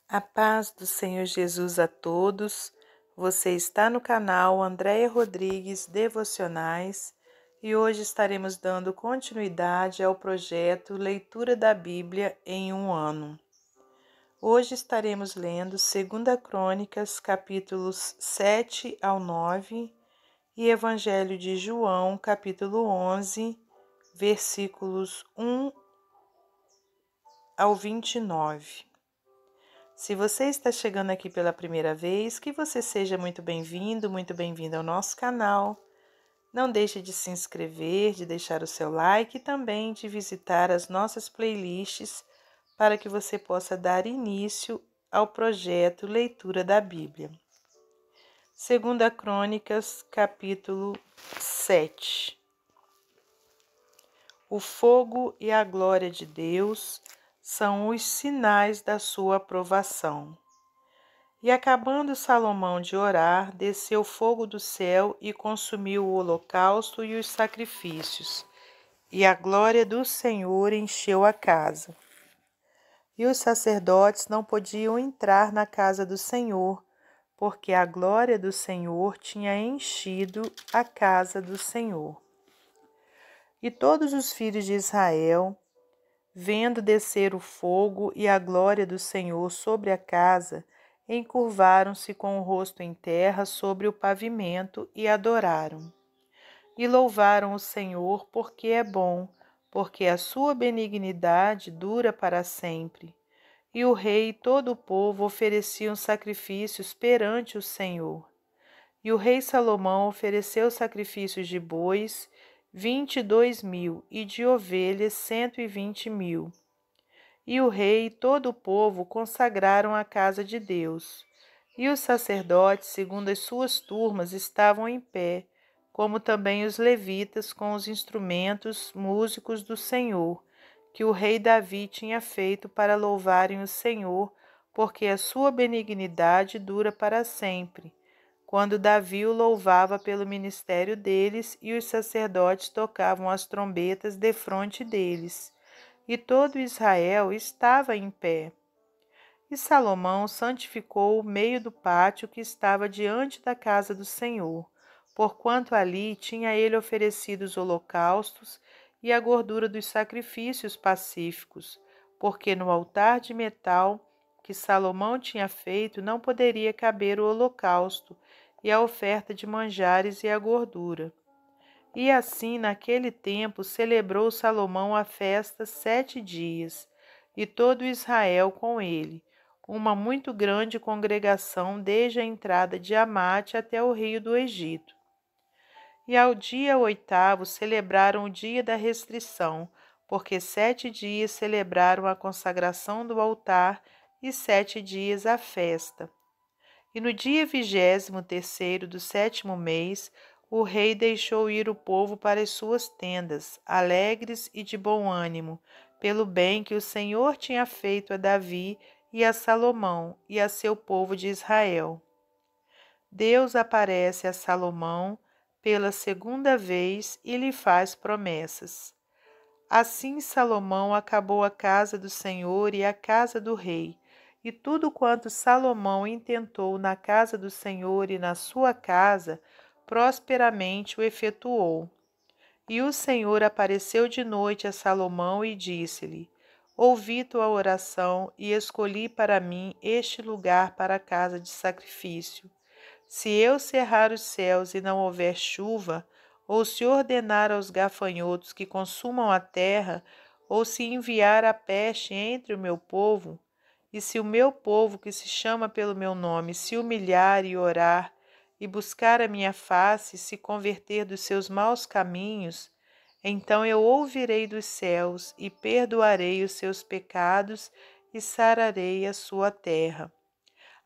A paz do Senhor Jesus a todos. Você está no canal Andréia Rodrigues Devocionais e hoje estaremos dando continuidade ao projeto Leitura da Bíblia em um ano. Hoje estaremos lendo 2 Crônicas, capítulos 7 ao 9 e Evangelho de João, capítulo 11, versículos 1 ao 29. Se você está chegando aqui pela primeira vez, que você seja muito bem-vindo ao nosso canal. Não deixe de se inscrever, de deixar o seu like e também de visitar as nossas playlists para que você possa dar início ao projeto Leitura da Bíblia. 2 Crônicas, capítulo 7. O fogo e a glória de Deus são os sinais da sua aprovação. E acabando Salomão de orar, desceu fogo do céu e consumiu o holocausto e os sacrifícios, e a glória do Senhor encheu a casa. E os sacerdotes não podiam entrar na casa do Senhor, porque a glória do Senhor tinha enchido a casa do Senhor. E todos os filhos de Israel, vendo descer o fogo e a glória do Senhor sobre a casa, encurvaram-se com o rosto em terra sobre o pavimento e adoraram. E louvaram o Senhor porque é bom, porque a sua benignidade dura para sempre. E o rei e todo o povo ofereciam sacrifícios perante o Senhor. E o rei Salomão ofereceu sacrifícios de bois, 22.000, e de ovelhas, 120.000. E o rei e todo o povo consagraram a casa de Deus. E os sacerdotes, segundo as suas turmas, estavam em pé, como também os levitas com os instrumentos músicos do Senhor, que o rei Davi tinha feito para louvarem o Senhor, porque a sua benignidade dura para sempre. Quando Davi o louvava pelo ministério deles, e os sacerdotes tocavam as trombetas defronte deles. E todo Israel estava em pé. E Salomão santificou o meio do pátio que estava diante da casa do Senhor, porquanto ali tinha ele oferecido os holocaustos e a gordura dos sacrifícios pacíficos, porque no altar de metal que Salomão tinha feito não poderia caber o holocausto e a oferta de manjares e a gordura. E assim, naquele tempo, celebrou Salomão a festa 7 dias, e todo Israel com ele, uma muito grande congregação desde a entrada de Amate até o rio do Egito. E ao dia 8º celebraram o dia da restrição, porque 7 dias celebraram a consagração do altar e 7 dias a festa. E no dia 23º do 7º mês, o rei deixou ir o povo para as suas tendas, alegres e de bom ânimo, pelo bem que o Senhor tinha feito a Davi e a Salomão e a seu povo de Israel. Deus aparece a Salomão pela segunda vez e lhe faz promessas. Assim Salomão acabou a casa do Senhor e a casa do rei, e tudo quanto Salomão intentou na casa do Senhor e na sua casa, prosperamente o efetuou. E o Senhor apareceu de noite a Salomão e disse-lhe: Ouvi tua oração e escolhi para mim este lugar para a casa de sacrifício. Se eu cerrar os céus e não houver chuva, ou se ordenar aos gafanhotos que consumam a terra, ou se enviar a peste entre o meu povo, e se o meu povo, que se chama pelo meu nome, se humilhar e orar, e buscar a minha face, e se converter dos seus maus caminhos, então eu ouvirei dos céus, e perdoarei os seus pecados, e sararei a sua terra.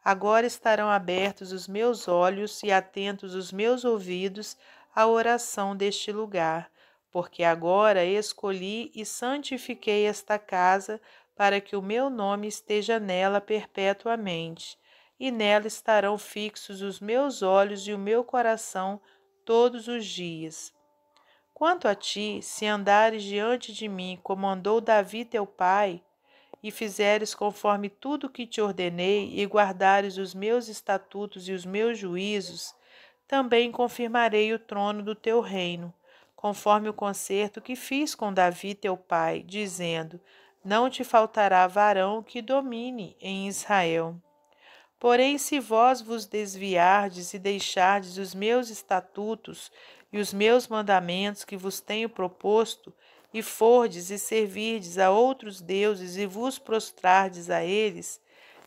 Agora estarão abertos os meus olhos e atentos os meus ouvidos à oração deste lugar, porque agora escolhi e santifiquei esta casa para que o meu nome esteja nela perpetuamente, e nela estarão fixos os meus olhos e o meu coração todos os dias. Quanto a ti, se andares diante de mim como andou Davi teu pai, e fizeres conforme tudo o que te ordenei, e guardares os meus estatutos e os meus juízos, também confirmarei o trono do teu reino, conforme o concerto que fiz com Davi teu pai, dizendo: não te faltará varão que domine em Israel. Porém, se vós vos desviardes e deixardes os meus estatutos e os meus mandamentos que vos tenho proposto, e fordes e servirdes a outros deuses e vos prostrardes a eles,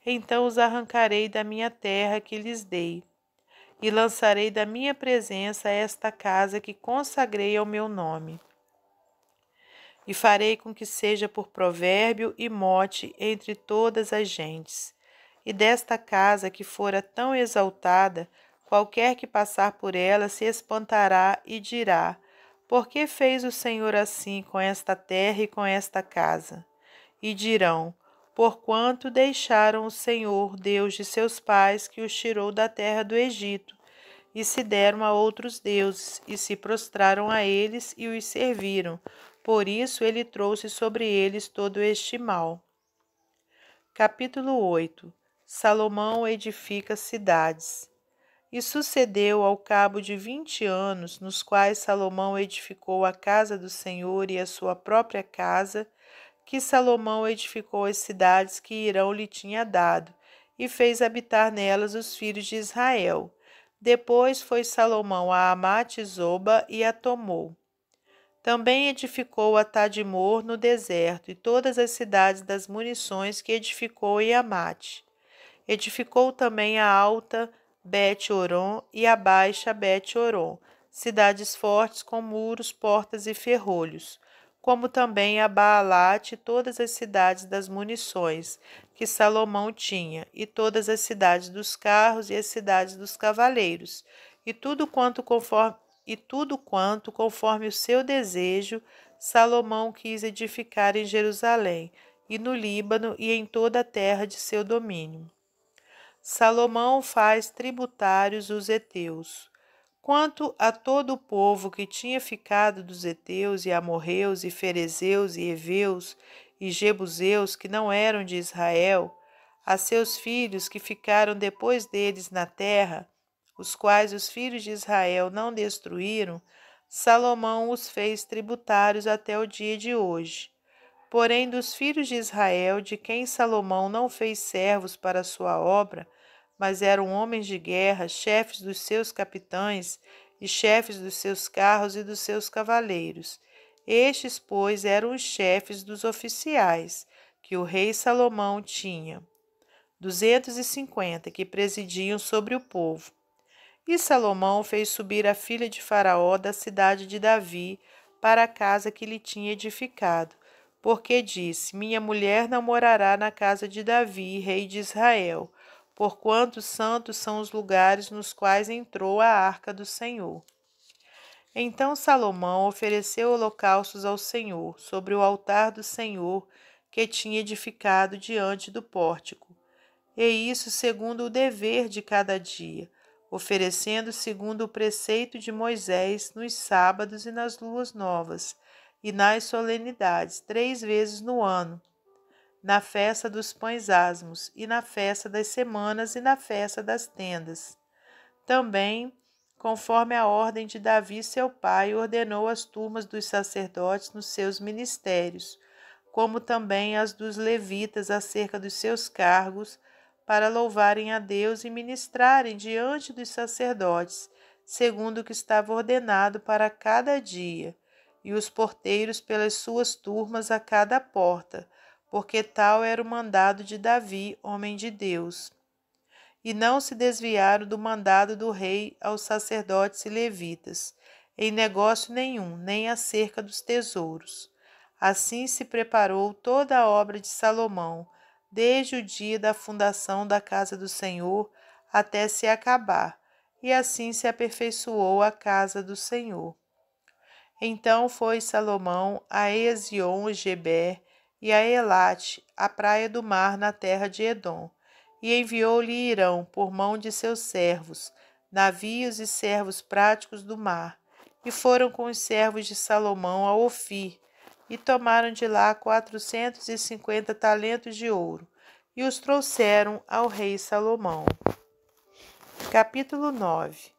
então os arrancarei da minha terra que lhes dei, e lançarei da minha presença esta casa que consagrei ao meu nome. E farei com que seja por provérbio e mote entre todas as gentes. E desta casa que fora tão exaltada, qualquer que passar por ela se espantará e dirá: por que fez o Senhor assim com esta terra e com esta casa? E dirão: porquanto deixaram o Senhor, Deus de seus pais, que os tirou da terra do Egito, e se deram a outros deuses, e se prostraram a eles e os serviram. Por isso ele trouxe sobre eles todo este mal. Capítulo 8. Salomão edifica cidades. E sucedeu ao cabo de 20 anos, nos quais Salomão edificou a casa do Senhor e a sua própria casa, que Salomão edificou as cidades que Irão lhe tinha dado, e fez habitar nelas os filhos de Israel. Depois foi Salomão a Amate-Zoba e a tomou. Também edificou a Tadmor no deserto e todas as cidades das munições que edificou em Amate. Edificou também a alta Bet-Oron e a baixa Bet-Oron, cidades fortes com muros, portas e ferrolhos, como também a Baalate e todas as cidades das munições que Salomão tinha, e todas as cidades dos carros e as cidades dos cavaleiros, e tudo quanto conforme o seu desejo, Salomão quis edificar em Jerusalém, e no Líbano e em toda a terra de seu domínio. Salomão faz tributários os heteus. Quanto a todo o povo que tinha ficado dos heteus e amorreus e ferezeus e heveus e jebuseus que não eram de Israel, a seus filhos que ficaram depois deles na terra, os quais os filhos de Israel não destruíram, Salomão os fez tributários até o dia de hoje. Porém, dos filhos de Israel, de quem Salomão não fez servos para a sua obra, mas eram homens de guerra, chefes dos seus capitães e chefes dos seus carros e dos seus cavaleiros. Estes, pois, eram os chefes dos oficiais, que o rei Salomão tinha, 250, que presidiam sobre o povo. E Salomão fez subir a filha de Faraó da cidade de Davi para a casa que lhe tinha edificado, porque disse: minha mulher não morará na casa de Davi, rei de Israel, porquanto santos são os lugares nos quais entrou a arca do Senhor. Então Salomão ofereceu holocaustos ao Senhor, sobre o altar do Senhor, que tinha edificado diante do pórtico, e isso segundo o dever de cada dia, oferecendo segundo o preceito de Moisés nos sábados e nas luas novas, e nas solenidades, 3 vezes no ano, na festa dos pães asmos, e na festa das semanas, e na festa das tendas. Também, conforme a ordem de Davi seu pai, ordenou as turmas dos sacerdotes nos seus ministérios, como também as dos levitas acerca dos seus cargos, para louvarem a Deus e ministrarem diante dos sacerdotes, segundo o que estava ordenado para cada dia, e os porteiros pelas suas turmas a cada porta, porque tal era o mandado de Davi, homem de Deus. E não se desviaram do mandado do rei aos sacerdotes e levitas, em negócio nenhum, nem acerca dos tesouros. Assim se preparou toda a obra de Salomão, desde o dia da fundação da casa do Senhor até se acabar, e assim se aperfeiçoou a casa do Senhor. Então foi Salomão a Ezion-Geber e a Elate, a praia do mar na terra de Edom, e enviou-lhe Irão por mão de seus servos, navios e servos práticos do mar, e foram com os servos de Salomão a Ofir, e tomaram de lá 450 talentos de ouro, e os trouxeram ao rei Salomão. Capítulo 9.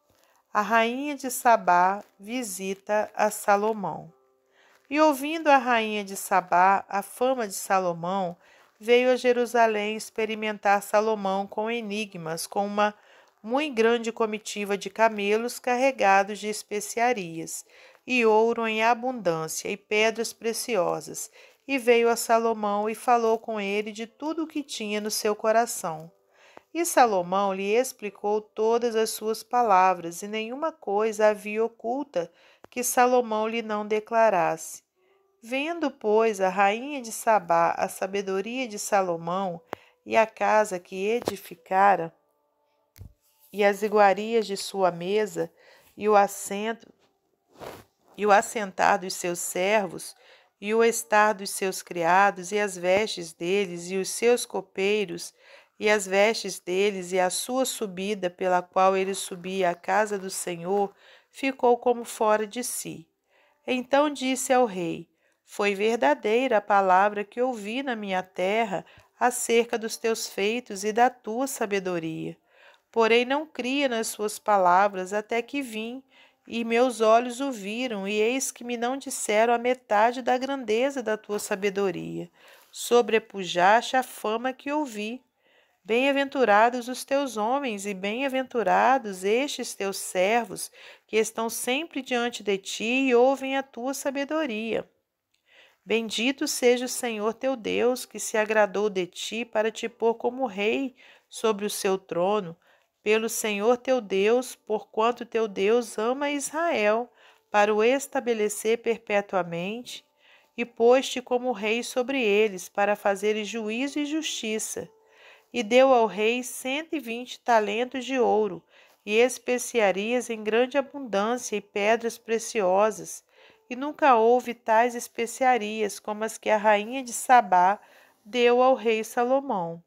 A rainha de Sabá visita a Salomão. E ouvindo a rainha de Sabá a fama de Salomão, veio a Jerusalém experimentar Salomão com enigmas, com uma muito grande comitiva de camelos carregados de especiarias, e ouro em abundância, e pedras preciosas. E veio a Salomão e falou com ele de tudo o que tinha no seu coração. E Salomão lhe explicou todas as suas palavras, e nenhuma coisa havia oculta que Salomão lhe não declarasse. Vendo, pois, a rainha de Sabá a sabedoria de Salomão e a casa que edificara, e as iguarias de sua mesa, e o assentar dos seus servos, e o estar dos seus criados, e as vestes deles, e os seus copeiros, e as vestes deles, e a sua subida pela qual ele subia à casa do Senhor, ficou como fora de si. Então disse ao rei: Foi verdadeira a palavra que ouvi na minha terra acerca dos teus feitos e da tua sabedoria. Porém não cria nas suas palavras até que vim, e meus olhos o viram, e eis que me não disseram a metade da grandeza da tua sabedoria. Sobrepujaste a fama que ouvi. Bem-aventurados os teus homens, e bem-aventurados estes teus servos, que estão sempre diante de ti e ouvem a tua sabedoria. Bendito seja o Senhor teu Deus, que se agradou de ti para te pôr como rei sobre o seu trono, pelo Senhor teu Deus, porquanto teu Deus ama Israel, para o estabelecer perpetuamente, e pôs-te como rei sobre eles, para fazeres juízo e justiça. E deu ao rei 120 talentos de ouro, e especiarias em grande abundância, e pedras preciosas. E nunca houve tais especiarias como as que a rainha de Sabá deu ao rei Salomão.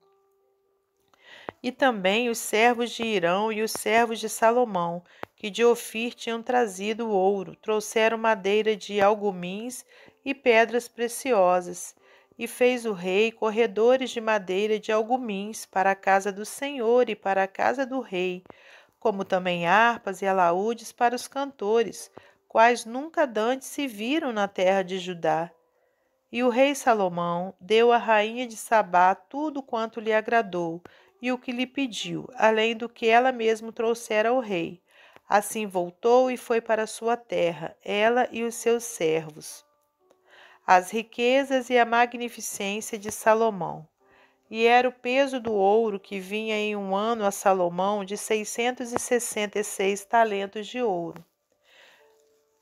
E também os servos de Hirão e os servos de Salomão, que de Ofir tinham trazido ouro, trouxeram madeira de algumins e pedras preciosas. E fez o rei corredores de madeira de algumins para a casa do Senhor e para a casa do rei, como também harpas e alaúdes para os cantores, quais nunca dantes se viram na terra de Judá. E o rei Salomão deu à rainha de Sabá tudo quanto lhe agradou, e o que lhe pediu, além do que ela mesma trouxera ao rei. Assim voltou e foi para sua terra, ela e os seus servos. As riquezas e a magnificência de Salomão. E era o peso do ouro que vinha em um ano a Salomão de 666 talentos de ouro,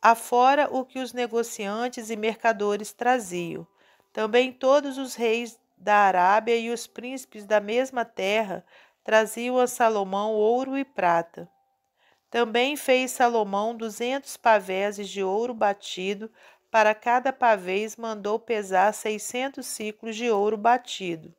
afora o que os negociantes e mercadores traziam. Também todos os reis da Arábia e os príncipes da mesma terra traziam a Salomão ouro e prata. Também fez Salomão 200 pavéses de ouro batido, para cada pavês mandou pesar 600 siclos de ouro batido,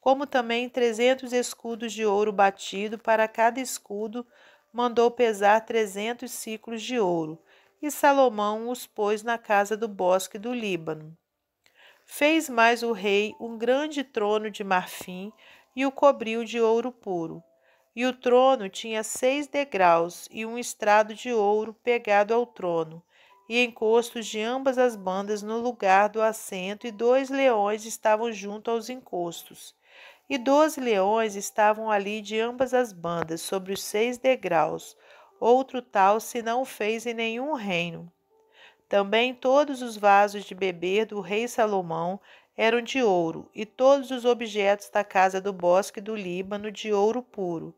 como também 300 escudos de ouro batido, para cada escudo mandou pesar 300 siclos de ouro, e Salomão os pôs na casa do bosque do Líbano. Fez mais o rei um grande trono de marfim e o cobriu de ouro puro. E o trono tinha 6 degraus e um estrado de ouro pegado ao trono, e encostos de ambas as bandas no lugar do assento, e 2 leões estavam junto aos encostos. E 12 leões estavam ali de ambas as bandas, sobre os 6 degraus. Outro tal se não fez em nenhum reino. Também todos os vasos de beber do rei Salomão eram de ouro, e todos os objetos da casa do bosque do Líbano de ouro puro.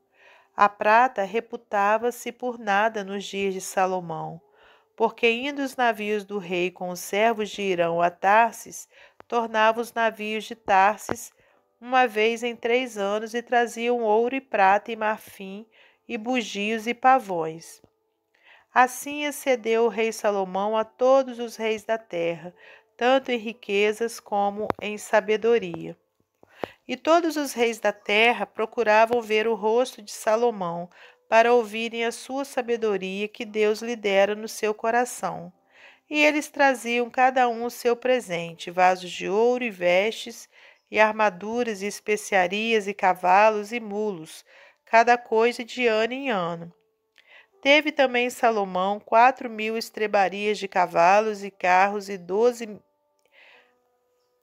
A prata reputava-se por nada nos dias de Salomão, porque indo os navios do rei com os servos de Hirão a Tarsis, tornavam os navios de Tarsis uma vez em 3 anos, e traziam ouro e prata e marfim, e bugios e pavões. Assim excedeu o rei Salomão a todos os reis da terra, tanto em riquezas como em sabedoria. E todos os reis da terra procuravam ver o rosto de Salomão, para ouvirem a sua sabedoria que Deus lhe dera no seu coração. E eles traziam cada um o seu presente, vasos de ouro e vestes, e armaduras e especiarias e cavalos e mulos, cada coisa de ano em ano. Teve também Salomão 4.000 estrebarias de cavalos e carros e 12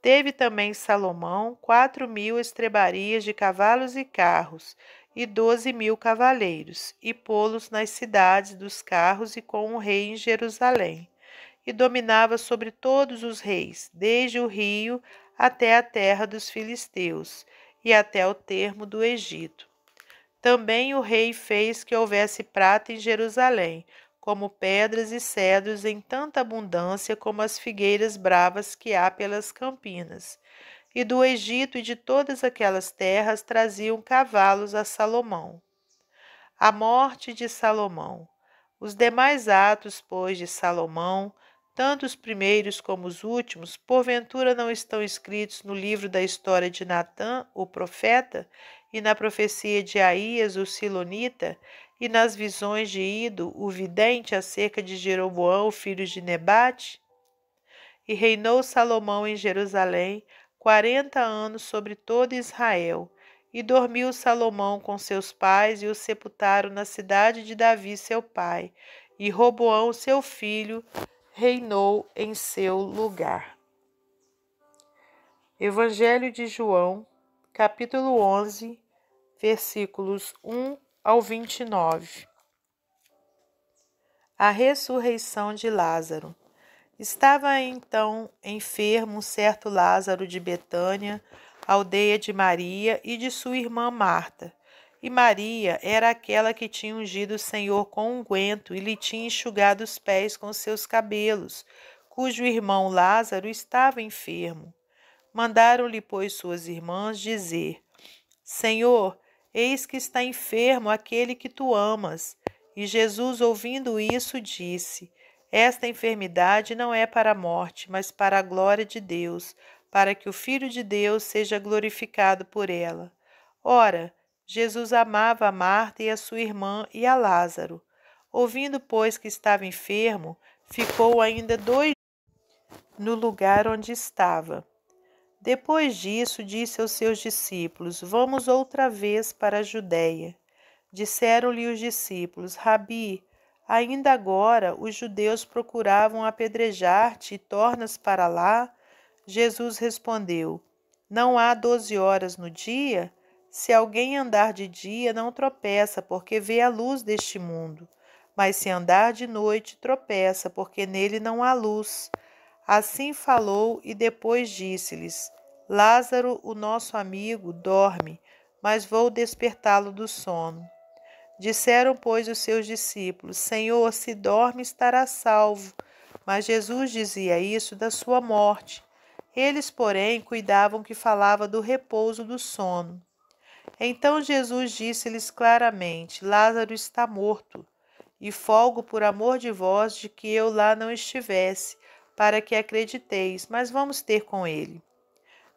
Teve também Salomão 4.000 estrebarias de cavalos e carros, e 12.000 cavaleiros, e pô-los nas cidades dos carros e com o rei em Jerusalém. E dominava sobre todos os reis, desde o rio até a terra dos filisteus, e até o termo do Egito. Também o rei fez que houvesse prata em Jerusalém, como pedras e cedros em tanta abundância como as figueiras bravas que há pelas campinas. E do Egito e de todas aquelas terras traziam cavalos a Salomão. A morte de Salomão. Os demais atos, pois, de Salomão, tanto os primeiros como os últimos, porventura não estão escritos no livro da história de Natã, o profeta, e na profecia de Aías, o silonita, e nas visões de Ido, o vidente, acerca de Jeroboão, filho de Nebate? E reinou Salomão em Jerusalém 40 anos sobre todo Israel. E dormiu Salomão com seus pais, e o sepultaram na cidade de Davi, seu pai. E Roboão, seu filho, reinou em seu lugar. Evangelho de João, capítulo 11, versículos 1 ao 29. A ressurreição de Lázaro. Estava então enfermo um certo Lázaro de Betânia, aldeia de Maria e de sua irmã Marta. E Maria era aquela que tinha ungido o Senhor com unguento e lhe tinha enxugado os pés com seus cabelos, cujo irmão Lázaro estava enfermo. Mandaram-lhe, pois, suas irmãs dizer: Senhor, eis que está enfermo aquele que tu amas. E Jesus, ouvindo isso, disse: Esta enfermidade não é para a morte, mas para a glória de Deus, para que o Filho de Deus seja glorificado por ela. Ora, Jesus amava a Marta e a sua irmã e a Lázaro. Ouvindo, pois, que estava enfermo, ficou ainda 2 dias no lugar onde estava. Depois disso, disse aos seus discípulos: Vamos outra vez para a Judéia. Disseram-lhe os discípulos: Rabi, ainda agora os judeus procuravam apedrejar-te e tornas para lá? Jesus respondeu: Não há 12 horas no dia? Se alguém andar de dia, não tropeça, porque vê a luz deste mundo. Mas se andar de noite, tropeça, porque nele não há luz. Assim falou e depois disse-lhes: Lázaro, o nosso amigo, dorme, mas vou despertá-lo do sono. Disseram, pois, os seus discípulos: Senhor, se dorme, estará salvo. Mas Jesus dizia isso da sua morte. Eles, porém, cuidavam que falava do repouso do sono. Então Jesus disse-lhes claramente: Lázaro está morto, e folgo por amor de vós de que eu lá não estivesse, para que acrediteis, mas vamos ter com ele.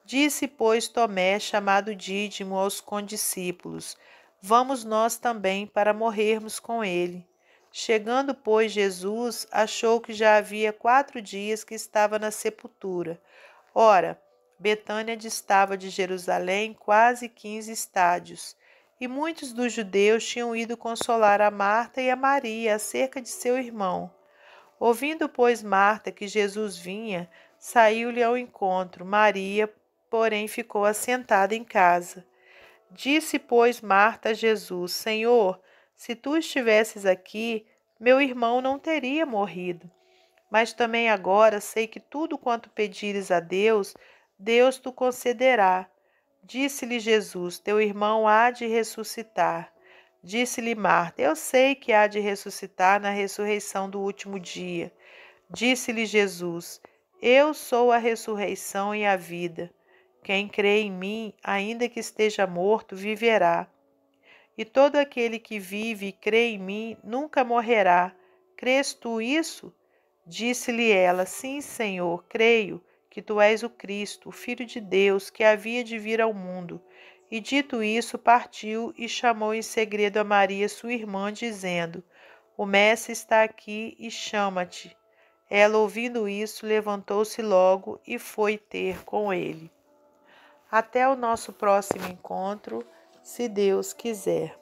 Disse, pois, Tomé, chamado Dídimo, aos condiscípulos: Vamos nós também para morrermos com ele. Chegando, pois, Jesus, achou que já havia 4 dias que estava na sepultura. Ora, Betânia distava de Jerusalém quase 15 estádios, e muitos dos judeus tinham ido consolar a Marta e a Maria acerca de seu irmão. Ouvindo, pois, Marta que Jesus vinha, saiu-lhe ao encontro. Maria, porém, ficou assentada em casa. Disse, pois, Marta a Jesus: Senhor, se tu estivesses aqui, meu irmão não teria morrido. Mas também agora sei que tudo quanto pedires a Deus, Deus te concederá. Disse-lhe Jesus: Teu irmão há de ressuscitar. Disse-lhe Marta: Eu sei que há de ressuscitar na ressurreição do último dia. Disse-lhe Jesus: Eu sou a ressurreição e a vida. Quem crê em mim, ainda que esteja morto, viverá. E todo aquele que vive e crê em mim nunca morrerá. Crês tu isso? Disse-lhe ela: Sim, Senhor, creio que tu és o Cristo, o Filho de Deus, que havia de vir ao mundo. E dito isso, partiu e chamou em segredo a Maria, sua irmã, dizendo: O Mestre está aqui e chama-te. Ela, ouvindo isso, levantou-se logo e foi ter com ele. Até o nosso próximo encontro, se Deus quiser.